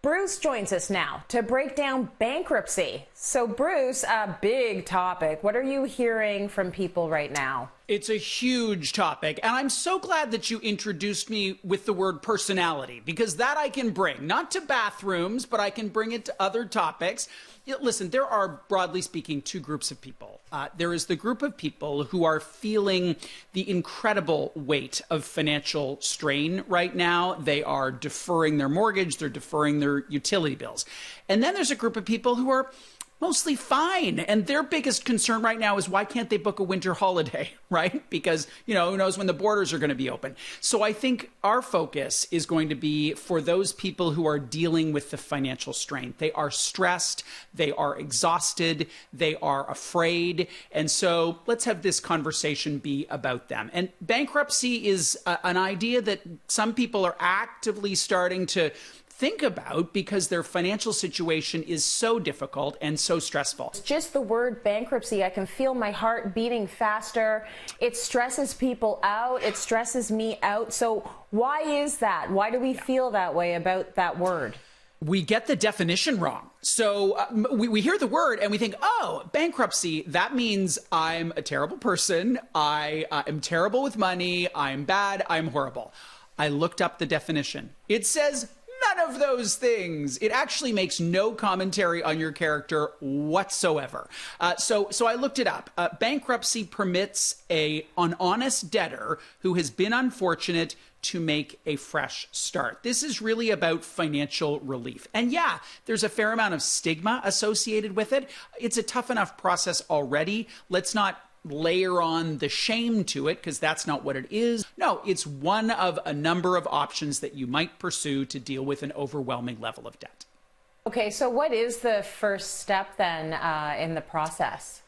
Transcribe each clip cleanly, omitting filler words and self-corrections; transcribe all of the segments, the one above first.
Bruce joins us now to break down bankruptcy. So Bruce, a big topic. What are you hearing from people right now? It's a huge topic, and I'm so glad that you introduced me with the word personality, because that I can bring, not to bathrooms, but I can bring it to other topics. Listen, there are, broadly speaking, two groups of people. There is the group of people who are feeling the incredible weight of financial strain right now. They are deferring their mortgage, they're deferring their utility bills. And then there's a group of people who are mostly fine. And their biggest concern right now is why can't they book a winter holiday, right? Because, who knows when the borders are going to be open. So I think our focus is going to be for those people who are dealing with the financial strain. They are stressed, they are exhausted, they are afraid. And so let's have this conversation be about them. And bankruptcy is an idea that some people are actively starting to think about because their financial situation is so difficult and so stressful. Just the word bankruptcy, I can feel my heart beating faster. It stresses people out. It stresses me out. So why is that? Why do we feel that way about that word? We get the definition wrong. So we hear the word and we think, oh, bankruptcy, that means I'm a terrible person. I am terrible with money. I'm bad. I'm horrible. I looked up the definition. It says none of those things. It actually makes no commentary on your character whatsoever. So I looked it up. Bankruptcy permits an honest debtor who has been unfortunate to make a fresh start. This is really about financial relief. And yeah, there's a fair amount of stigma associated with it. It's a tough enough process already. Let's not layer on the shame to it, because that's not what it is. No, it's one of a number of options that you might pursue to deal with an overwhelming level of debt. Okay, so what is the first step then in the process?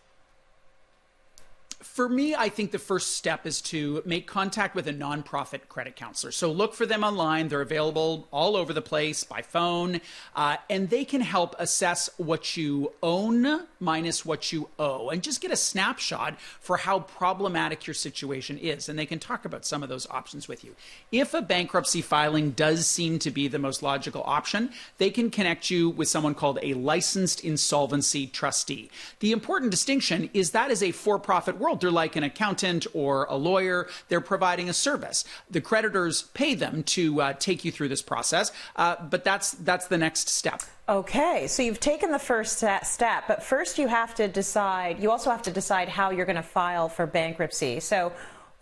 For me, I think the first step is to make contact with a nonprofit credit counselor. So look for them online. They're available all over the place by phone, and they can help assess what you own minus what you owe and just get a snapshot for how problematic your situation is. And they can talk about some of those options with you. If a bankruptcy filing does seem to be the most logical option, they can connect you with someone called a licensed insolvency trustee. The important distinction is that is a for-profit world. They're like an accountant or a lawyer. They're providing a service. The creditors pay them to take you through this process, but that's the next step. Okay, so you've taken the first step, but first you have to decide, you also have to decide how you're going to file for bankruptcy. So,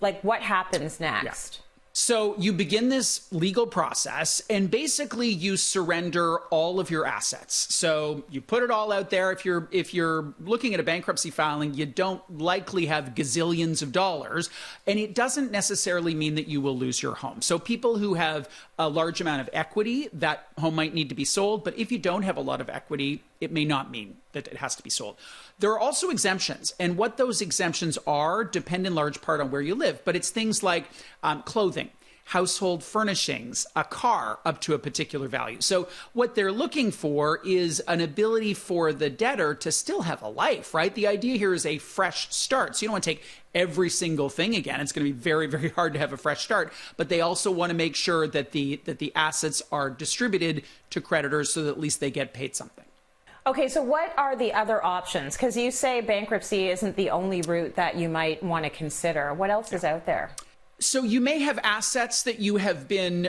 like, what happens next? Yeah. So you begin this legal process and basically you surrender all of your assets. So you put it all out there. If you're looking at a bankruptcy filing, you don't likely have gazillions of dollars, and it doesn't necessarily mean that you will lose your home. So people who have a large amount of equity, that home might need to be sold. But if you don't have a lot of equity, it may not mean that it has to be sold. There are also exemptions, and what those exemptions are depend in large part on where you live. But it's things like clothing, household furnishings, a car up to a particular value. So what they're looking for is an ability for the debtor to still have a life, right? The idea here is a fresh start. So you don't want to take every single thing again. It's going to be very, very hard to have a fresh start. But they also want to make sure that the assets are distributed to creditors so that at least they get paid something. Okay, so what are the other options? Because you say bankruptcy isn't the only route that you might want to consider. What else is out there? So you may have assets that you have been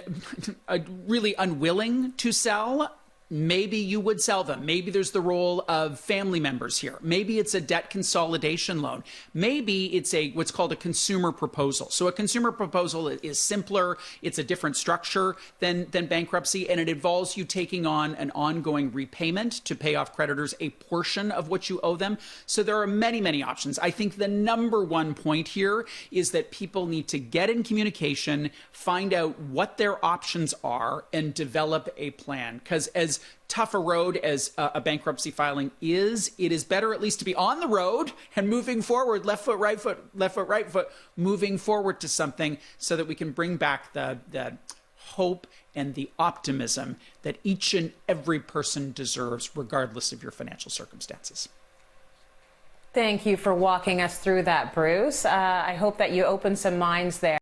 really unwilling to sell. Maybe you would sell them. Maybe there's the role of family members here. Maybe it's a debt consolidation loan. Maybe it's what's called a consumer proposal. So a consumer proposal is simpler. It's a different structure than bankruptcy, and it involves you taking on an ongoing repayment to pay off creditors a portion of what you owe them. So there are many, many options. I think the number one point here is that people need to get in communication, find out what their options are, and develop a plan. Because as tough a road as a bankruptcy filing is, it is better at least to be on the road and moving forward, left foot, right foot, moving forward to something so that we can bring back the hope and the optimism that each and every person deserves, regardless of your financial circumstances. Thank you for walking us through that, Bruce. I hope that you open some minds there.